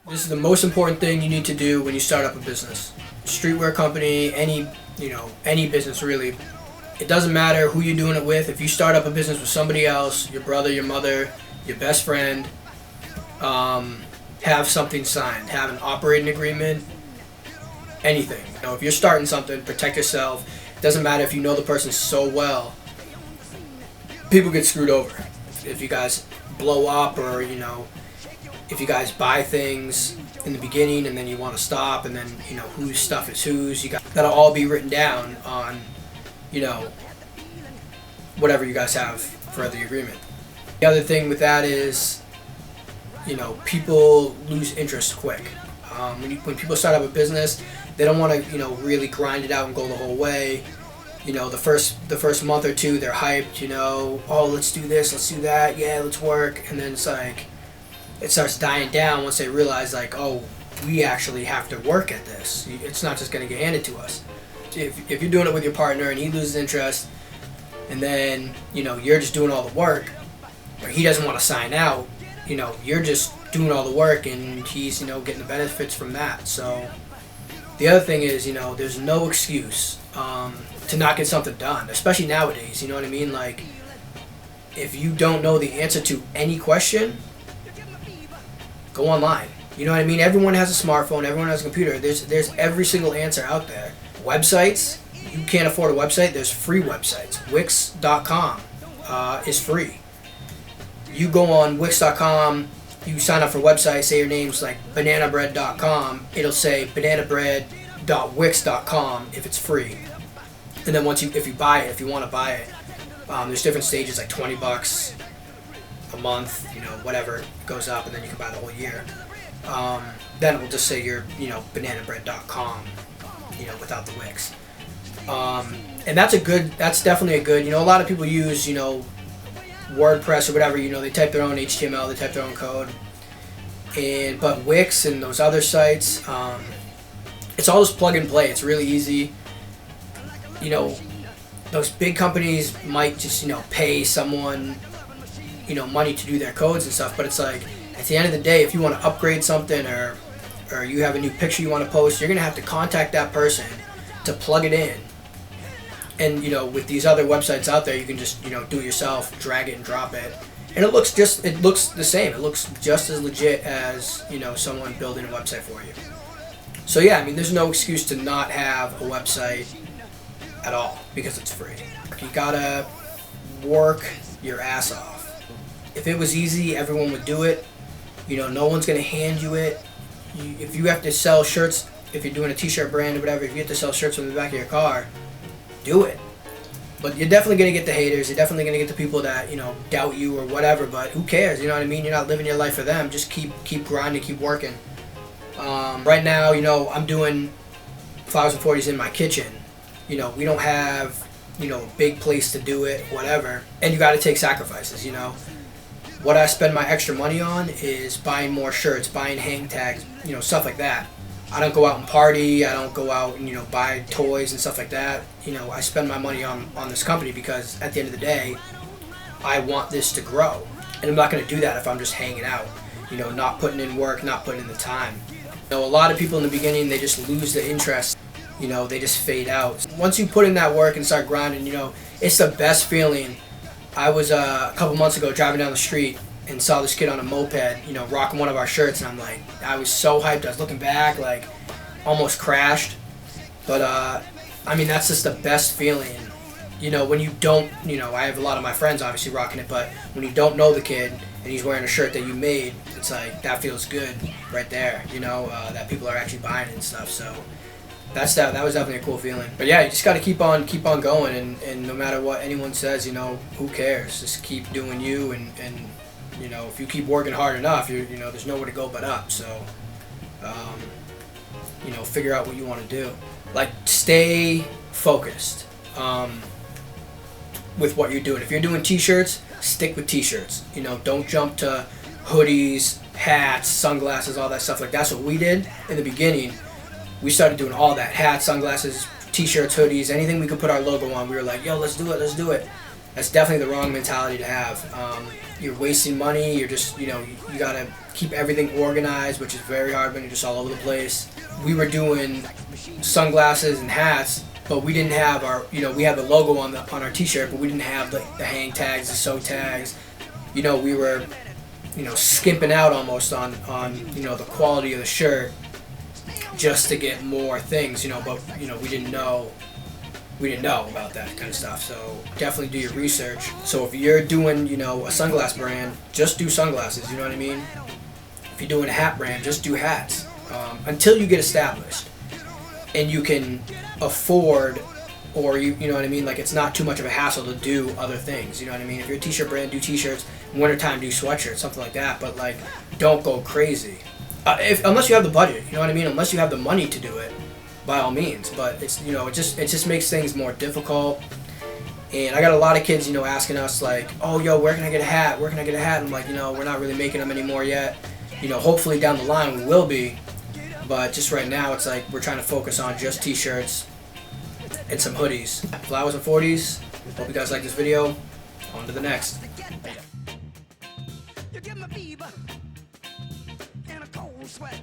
This is the most important thing you need to do when you start up a business. Streetwear company, any business really. It doesn't matter who you're doing it with. If you start up a business with somebody else, your brother, your mother, your best friend, have something signed. Have an operating agreement. Anything. If you're starting something, protect yourself. It doesn't matter if you know the person so well. People get screwed over. If you guys blow up or, if you guys buy things in the beginning and then you want to stop and then, whose stuff is whose, that'll all be written down on, whatever you guys have for the agreement. The other thing with that is, people lose interest quick. When people start up a business, they don't want to, really grind it out and go the whole way. The first month or two, they're hyped, oh, let's do this, let's do that, yeah, let's work. And then it's like, it starts dying down once they realize, like, oh, we actually have to work at this. It's not just going to get handed to us. If you're doing it with your partner and he loses interest, and then, you're just doing all the work, or he doesn't want to sign out, you're just doing all the work and he's, getting the benefits from that. So the other thing is, there's no excuse to not get something done, especially nowadays, you know what I mean? Like, if you don't know the answer to any question, go online. You know what I mean? Everyone has a smartphone, everyone has a computer. There's every single answer out there. Websites, you can't afford a website, there's free websites. Wix.com is free. You go on Wix.com, you sign up for a website, say your name's like bananabread.com, it'll say bananabread.wix.com if it's free. And then if you buy it, if you want to buy it, there's different stages, like $20 a month, whatever, it goes up, and then you can buy the whole year. Then it will just say you're, bananabread.com, without the Wix. And that's definitely a good, a lot of people use, WordPress or whatever, they type their own HTML, they type their own code. But Wix and those other sites, it's all just plug and play. It's really easy. Those big companies might just, pay someone, money to do their codes and stuff, but it's like, at the end of the day, if you want to upgrade something or you have a new picture you want to post, you're going to have to contact that person to plug it in. And, with these other websites out there, you can just, do it yourself, drag it and drop it. And it looks the same. It looks just as legit as, someone building a website for you. So yeah, there's no excuse to not have a website at all because it's free. You gotta work your ass off. If it was easy, everyone would do it. No one's gonna hand you it. If you have to sell shirts, if you're doing a t-shirt brand or whatever, if you have to sell shirts from the back of your car, do it. But you're definitely gonna get the haters. You're definitely gonna get the people that doubt you or whatever. But who cares? You know what I mean? You're not living your life for them. Just keep grinding, keep working. Right now, I'm doing flowers and 40s in my kitchen. We don't have a big place to do it, whatever. And you got to take sacrifices. What I spend my extra money on is buying more shirts, buying hang tags, stuff like that. I don't go out and party. I don't go out and buy toys and stuff like that. I spend my money on this company because at the end of the day, I want this to grow, and I'm not going to do that if I'm just hanging out. Not putting in work, not putting in the time. A lot of people in the beginning, they just lose the interest. They just fade out. Once you put in that work and start grinding, it's the best feeling. I was a couple months ago driving down the street and saw this kid on a moped, rocking one of our shirts, and I'm like, I was so hyped. I was looking back, like, almost crashed. But, that's just the best feeling. When you don't, I have a lot of my friends obviously rocking it, but when you don't know the kid and he's wearing a shirt that you made, it's like, that feels good right there, that people are actually buying it and stuff. So that was definitely a cool feeling. But yeah, you just got to keep on going, and no matter what anyone says, who cares? Just keep doing you, and if you keep working hard enough, there's nowhere to go but up. So, figure out what you want to do. Like, stay focused with what you're doing. If you're doing t-shirts, stick with t-shirts. Don't jump to hoodies, hats, sunglasses, all that stuff. Like, that's what we did in the beginning. We started doing all that. Hats, sunglasses, t-shirts, hoodies, anything we could put our logo on. We were like, yo, let's do it. That's definitely the wrong mentality to have. You're wasting money. You're just, you gotta keep everything organized, which is very hard when you're just all over the place. We were doing sunglasses and hats, but we didn't have our, we had the logo on our t-shirt, but we didn't have the hang tags, the sew tags. We were, skimping out almost on the quality of the shirt just to get more things, but we didn't know about that kind of stuff. So definitely do your research. So if you're doing, a sunglass brand, just do sunglasses, you know what I mean? If you're doing a hat brand, just do hats until you get established and you can afford, or you know what I mean? Like, it's not too much of a hassle to do other things, you know what I mean? If you're a t-shirt brand, do t-shirts. Wintertime, do sweatshirts, something like that. But like, don't go crazy. Unless you have the budget, you know what I mean? Unless you have the money to do it, by all means. But it's, it just makes things more difficult. And I got a lot of kids, asking us like, oh, yo, where can I get a hat? Where can I get a hat? And I'm like, we're not really making them anymore yet. Hopefully down the line we will be. But just right now, it's like we're trying to focus on just t-shirts and some hoodies. Flowers and 40s. Hope you guys like this video. On to the next. You give me fever and a cold sweat.